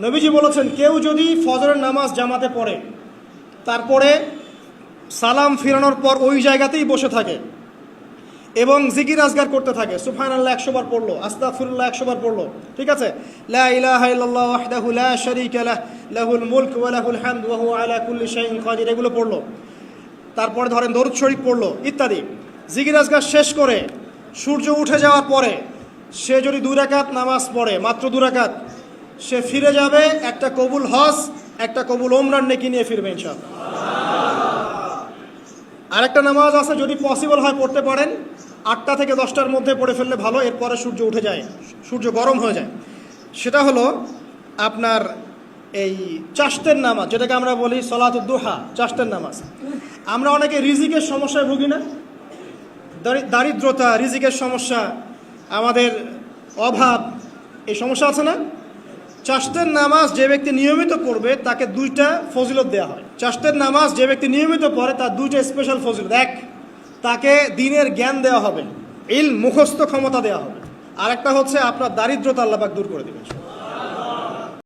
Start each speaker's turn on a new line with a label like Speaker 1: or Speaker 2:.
Speaker 1: নবীজি বলেছেন, কেউ যদি ফজরের নামাজ জামাতে পড়ে তারপরে সালাম ফিরানোর পর ওই জায়গাতেই বসে থাকে এবং জিকির আজগার করতে থাকে, সুবহানাল্লাহ 100 বার পড়লো, আস্তাগফিরুল্লাহ 100 বার পড়লো, ঠিক আছে, লা ইলাহা ইল্লাল্লাহ ওয়াহদাহু লা শারীকা লাহ লাহুল মুলক ওয়া লাহুল হামদ ওয়া হুয়া আলা কুল্লি শাইইন কাদির, এগুলো পড়লো, তারপরে ধরেন দরুদ শরীফ পড়লো ইত্যাদি, জিকির আজগার শেষ করে সূর্য উঠে যাওয়ার পরে সে যদি 2 রাকাত নামাজ পড়ে, মাত্র 2 রাকাত, সে ফিরে যাবে একটা কবুল হজ, একটা কবুল ওমরার নেকি নিয়ে ফিরবে ইনশাআল্লাহ। আরেকটা নামাজ আছে, যদি পসিবল হয় পড়তে পারেন, 8টা থেকে 10টার মধ্যে পড়ে ফেললে ভালো, এরপরে সূর্য উঠে যায়, সূর্য গরম হয়ে যায়। সেটা হলো আপনার এই চাশতের নামাজ, যেটাকে আমরা বলি সলাতুদ দুহা, চাশতের নামাজ। আমরা অনেকে রিজিকের সমস্যায় ভুগি না, দারিদ্রতা, রিজিকের সমস্যা, আমাদের অভাব, এই সমস্যা আছে না? চাশতের নামাজ যে ব্যক্তি নিয়মিত পড়বে তাকে 2টা ফজিলত দেওয়া হয়। চাশতের নামাজ যে ব্যক্তি নিয়মিত পড়ে তার 2টা স্পেশাল ফজিলত। এক, তাকে দ্বীনের জ্ঞান দেওয়া হবে, ইলম মুখস্থ ক্ষমতা দেওয়া হবে। আরেকটা হচ্ছে আপনার দারিদ্রতা আল্লাহ পাক দূর করে দেবেন।